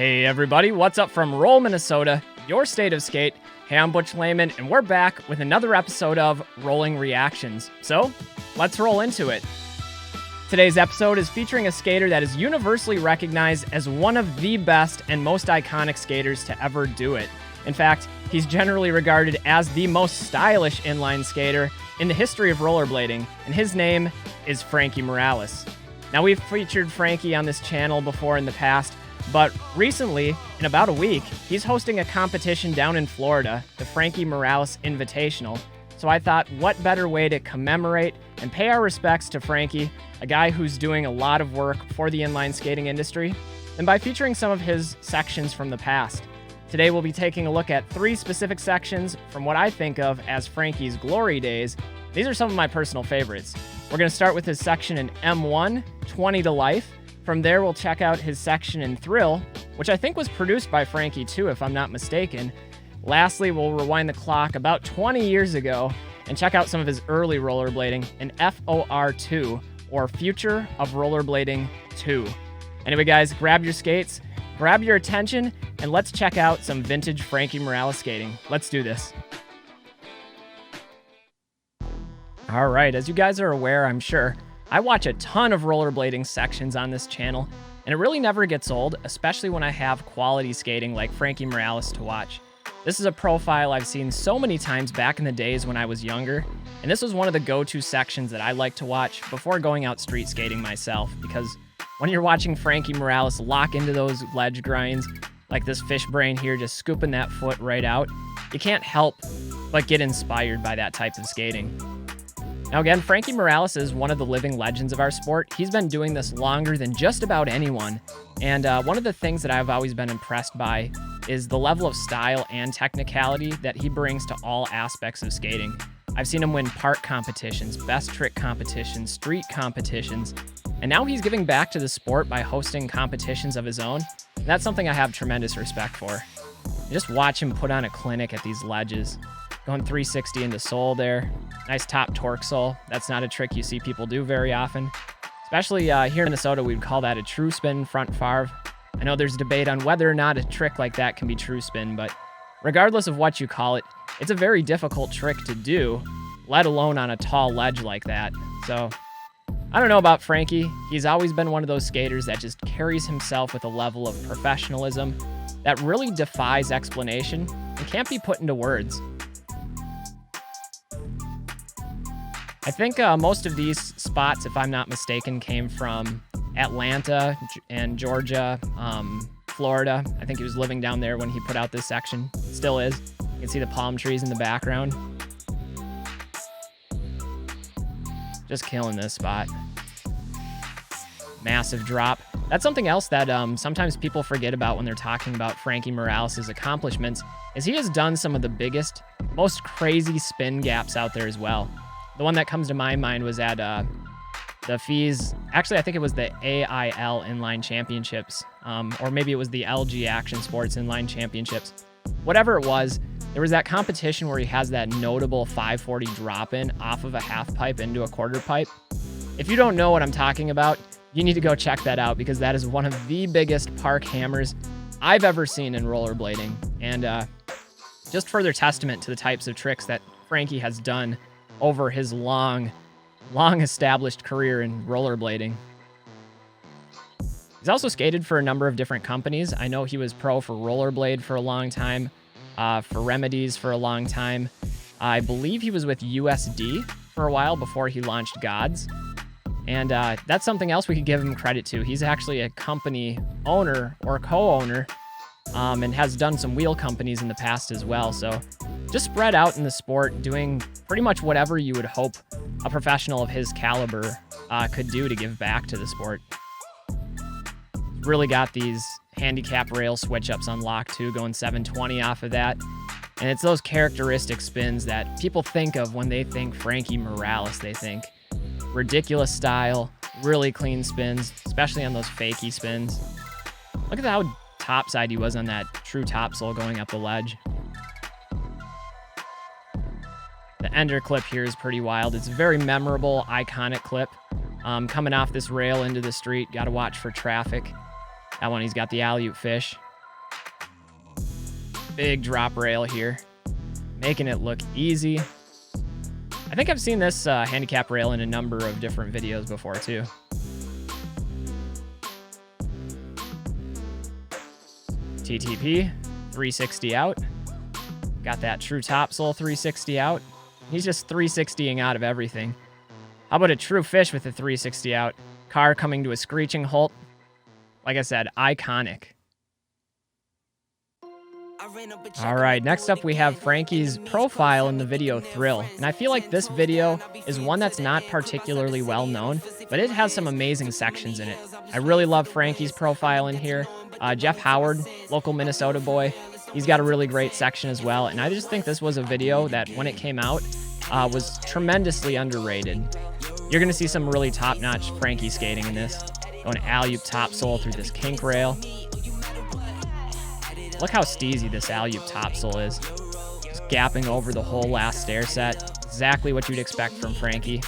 Hey everybody, what's up from Roll, Minnesota, your state of skate. Hey, I'm Butch Lehman, and we're back with another episode of Rolling Reactions. So, let's roll into it. Today's episode is featuring a skater that is universally recognized as one of the best and most iconic skaters to ever do it. In fact, he's generally regarded as the most stylish inline skater in the history of rollerblading, and his name is Franky Morales. Now, we've featured Franky on this channel before in the past, but recently, in about a week, he's hosting a competition down in Florida, the Franky Morales Invitational. So I thought, what better way to commemorate and pay our respects to Franky, a guy who's doing a lot of work for the inline skating industry, than by featuring some of his sections from the past. Today we'll be taking a look at 3 specific sections from what I think of as Franky's glory days. These are some of my personal favorites. We're going to start with his section in M1, 20 to Life. From there, we'll check out his section in Thrill, which I think was produced by Franky too, if I'm not mistaken. Lastly, we'll rewind the clock about 20 years ago and check out some of his early rollerblading in FOR2, or Future of Rollerblading 2. Anyway, guys, grab your skates, grab your attention, and let's check out some vintage Franky Morales skating. Let's do this. All right, as you guys are aware, I'm sure, I watch a ton of rollerblading sections on this channel, and it really never gets old, especially when I have quality skating like Franky Morales to watch. This is a profile I've seen so many times back in the days when I was younger, and this was one of the go-to sections that I like to watch before going out street skating myself, because when you're watching Franky Morales lock into those ledge grinds, like this fish brain here just scooping that foot right out, you can't help but get inspired by that type of skating. Now again, Franky Morales is one of the living legends of our sport. He's been doing this longer than just about anyone, and one of the things that I've always been impressed by is the level of style and technicality that he brings to all aspects of skating. I've seen him win park competitions, best trick competitions, street competitions, and now he's giving back to the sport by hosting competitions of his own, and that's something I have tremendous respect for. Just watch him put on a clinic at these ledges. Going 360 into sole there. Nice top torque sole. That's not a trick you see people do very often. Especially here in Minnesota, we'd call that a true spin front farv. I know there's debate on whether or not a trick like that can be true spin, but regardless of what you call it, it's a very difficult trick to do, let alone on a tall ledge like that. So, I don't know about Franky. He's always been one of those skaters that just carries himself with a level of professionalism that really defies explanation and can't be put into words. I think most of these spots, if I'm not mistaken, came from Atlanta and Georgia, Florida. I think he was living down there when he put out this section. Still is. You can see the palm trees in the background. Just killing this spot. Massive drop. That's something else that sometimes people forget about when they're talking about Franky Morales' accomplishments, is he has done some of the biggest, most crazy spin gaps out there as well. The one that comes to my mind was at the FEES, actually I think it was the AIL Inline Championships, or maybe it was the LG Action Sports Inline Championships. Whatever it was, there was that competition where he has that notable 540 drop-in off of a half pipe into a quarter pipe. If you don't know what I'm talking about, you need to go check that out, because that is one of the biggest park hammers I've ever seen in rollerblading, and just further testament to the types of tricks that Franky has done over his long established career in rollerblading. He's also skated for a number of different companies. I know he was pro for Rollerblade for a long time, for Remedies for a long time. I believe he was with USD for a while before he launched Gawds. And that's something else we could give him credit to. He's actually a company owner or co-owner, and has done some wheel companies in the past as well. So just spread out in the sport, doing pretty much whatever you would hope a professional of his caliber could do to give back to the sport. Really got these handicap rail switch-ups on lock too, going 720 off of that. And it's those characteristic spins that people think of when they think Franky Morales. They think ridiculous style, really clean spins, especially on those fakey spins. Look at how topside he was on that true topsole going up the ledge. The ender clip here is pretty wild. It's a very memorable, iconic clip. Coming off this rail into the street, got to watch for traffic. That one, he's got the alley-oop fish. Big drop rail here, making it look easy. I think I've seen this handicap rail in a number of different videos before too. TTP, 360 out. Got that true topsoul 360 out. He's just 360ing out of everything. How about a true fish with a 360 out? Car coming to a screeching halt. Like I said, iconic. All right, next up we have Frankie's profile in the video Thrill. And I feel like this video is one that's not particularly well known, but it has some amazing sections in it. I really love Frankie's profile in here. Jeff Howard, local Minnesota boy, he's got a really great section as well. And I just think this was a video that when it came out was tremendously underrated. You're going to see some really top-notch Frankie skating in this. Going alley-oop topsoul through this kink rail. Look how steezy this alley-oop topsoul is. Just gapping over the whole last stair set. Exactly what you'd expect from Frankie.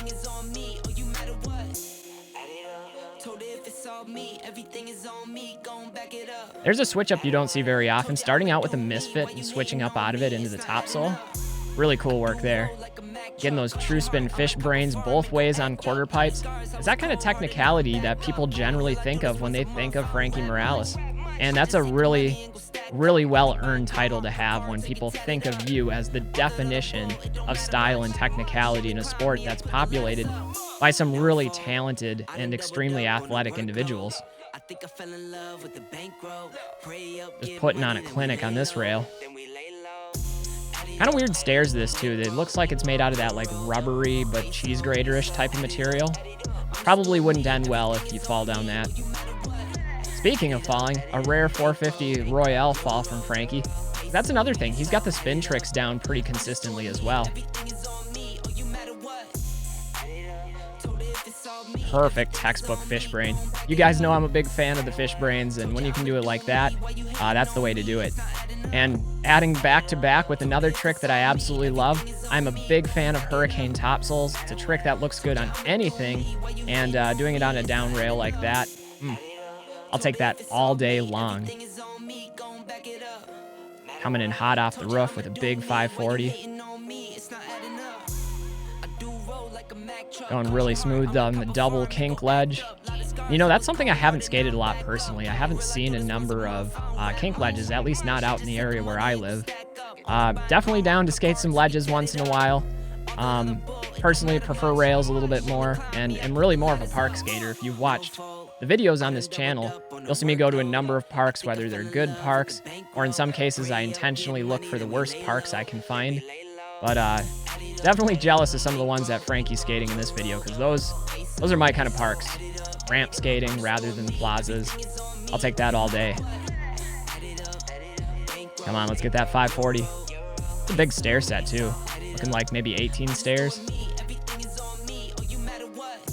There's a switch up you don't see very often, starting out with a misfit and switching up out of it into the topsoul. Really cool work there. Getting those true spin fish brains both ways on quarter pipes. It's that kind of technicality that people generally think of when they think of Franky Morales. And that's a really well-earned title to have when people think of you as the definition of style and technicality in a sport that's populated by some really talented and extremely athletic individuals. Just putting on a clinic on this rail. Kind of weird stairs this too. It looks like it's made out of that like rubbery but cheese grater-ish type of material. Probably wouldn't end well if you fall down that. Speaking of falling, a rare 450 Royale fall from Frankie. That's another thing. He's got the spin tricks down pretty consistently as well. Perfect textbook fish brain. You guys know I'm a big fan of the fish brains, and when you can do it like that, that's the way to do it. And adding back to back with another trick that I absolutely love, I'm a big fan of hurricane topsouls. It's a trick that looks good on anything, and doing it on a down rail like that, I'll take that all day long. Coming in hot off the roof with a big 540. Going really smooth on the double kink ledge. You know, that's something I haven't skated a lot personally. I haven't seen a number of kink ledges, at least not out in the area where I live. Definitely down to skate some ledges once in a while. Personally, I prefer rails a little bit more, and am really more of a park skater. If you've watched the videos on this channel, you'll see me go to a number of parks, whether they're good parks, or in some cases I intentionally look for the worst parks I can find. But definitely jealous of some of the ones that Frankie's skating in this video, because those are my kind of parks. Ramp skating rather than plazas. I'll take that all day. Come on, let's get that 540. It's a big stair set too. Looking like maybe 18 stairs.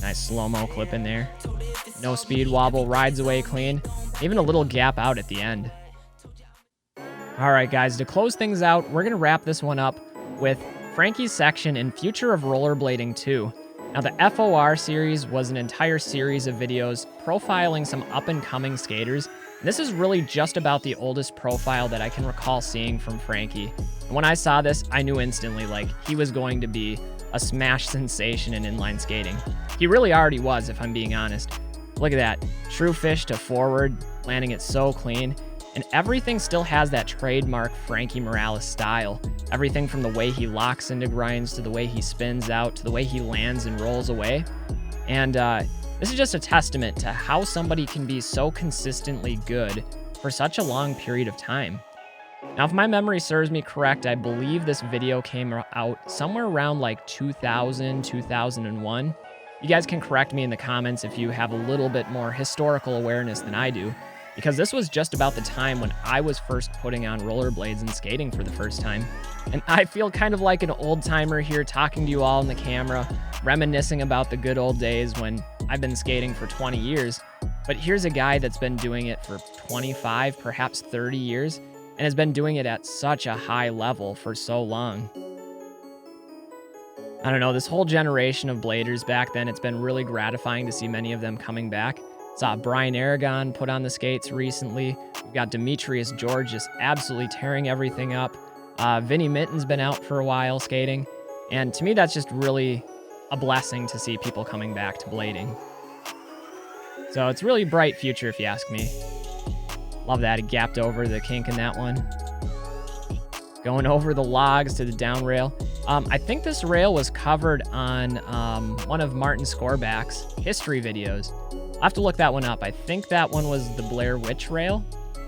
Nice slow-mo clip in there. No speed wobble, rides away clean. Even a little gap out at the end. All right, guys, to close things out, we're going to wrap this one up with Frankie's section in Future of Rollerblading 2. Now, the FOR series was an entire series of videos profiling some up-and-coming skaters. And this is really just about the oldest profile that I can recall seeing from Frankie. And when I saw this, I knew instantly, like, he was going to be a smash sensation in inline skating. He really already was, if I'm being honest. Look at that. True fish to forward, landing it so clean. And everything still has that trademark Franky Morales style. Everything from the way he locks into grinds, to the way he spins out, to the way he lands and rolls away. And this is just a testament to how somebody can be so consistently good for such a long period of time. Now, if my memory serves me correct, I believe this video came out somewhere around like 2000, 2001. You guys can correct me in the comments if you have a little bit more historical awareness than I do, because this was just about the time when I was first putting on rollerblades and skating for the first time. And I feel kind of like an old timer here talking to you all in the camera, reminiscing about the good old days when I've been skating for 20 years. But here's a guy that's been doing it for 25, perhaps 30 years, and has been doing it at such a high level for so long. I don't know, this whole generation of bladers back then, it's been really gratifying to see many of them coming back. Saw Brian Aragon put on the skates recently. We've got Demetrius George just absolutely tearing everything up. Vinny Minton's been out for a while skating. And to me, that's just really a blessing to see people coming back to blading. So it's really bright future, if you ask me. Love that. He gapped over the kink in that one. Going over the logs to the down rail. I think this rail was covered on one of Martin Scoreback's history videos. I'll have to look that one up. I think that one was the Blair Witch rail.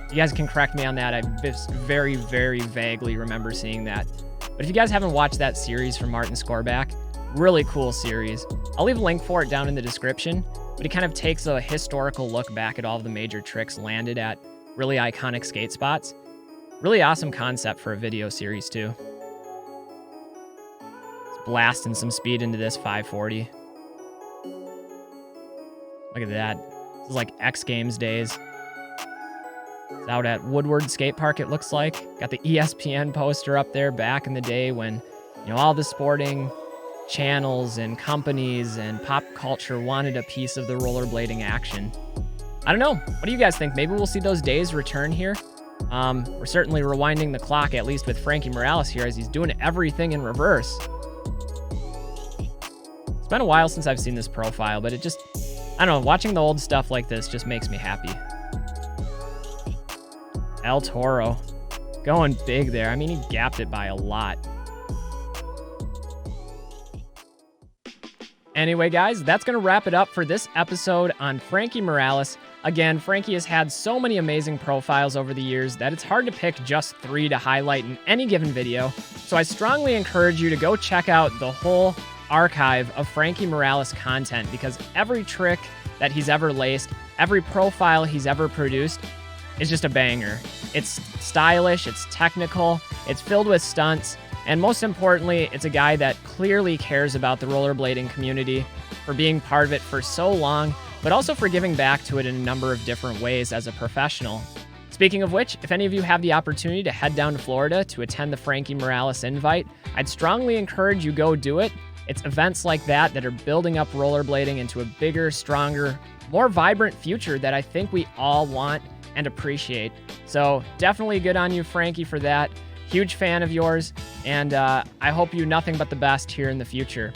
You guys can correct me on that. I just very, very vaguely remember seeing that. But if you guys haven't watched that series from Martin Scoreback, really cool series. I'll leave a link for it down in the description, but he kind of takes a historical look back at all of the major tricks landed at really iconic skate spots. Really awesome concept for a video series too. It's blasting some speed into this 540. Look at that. This is like X Games days. It's out at Woodward Skate Park, it looks like. Got the ESPN poster up there back in the day when, all the sporting channels and companies and pop culture wanted a piece of the rollerblading action. I don't know. What do you guys think? Maybe we'll see those days return here. We're certainly rewinding the clock, at least with Franky Morales here, as he's doing everything in reverse. It's been a while since I've seen this profile, but it just, I don't know, watching the old stuff like this just makes me happy. El Toro going big there. I mean, he gapped it by a lot. Anyway, guys, that's going to wrap it up for this episode on Franky Morales. Again, Franky has had so many amazing profiles over the years that it's hard to pick just 3 to highlight in any given video. So I strongly encourage you to go check out the whole archive of Franky Morales content, because every trick that he's ever laced, every profile he's ever produced is just a banger. It's stylish, it's technical, it's filled with stunts, and most importantly, it's a guy that clearly cares about the rollerblading community, for being part of it for so long, but also for giving back to it in a number of different ways as a professional. Speaking of which, if any of you have the opportunity to head down to Florida to attend the Franky Morales Invite, I'd strongly encourage you go do it. It's events like that that are building up rollerblading into a bigger, stronger, more vibrant future that I think we all want and appreciate. So definitely good on you, Franky, for that. Huge fan of yours, and I hope you nothing but the best here in the future.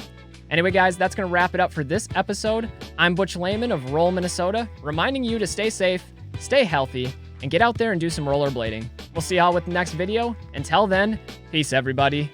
Anyway, guys, that's going to wrap it up for this episode. I'm Butch Lehman of Roll, Minnesota, reminding you to stay safe, stay healthy, and get out there and do some rollerblading. We'll see y'all with the next video. Until then, peace, everybody.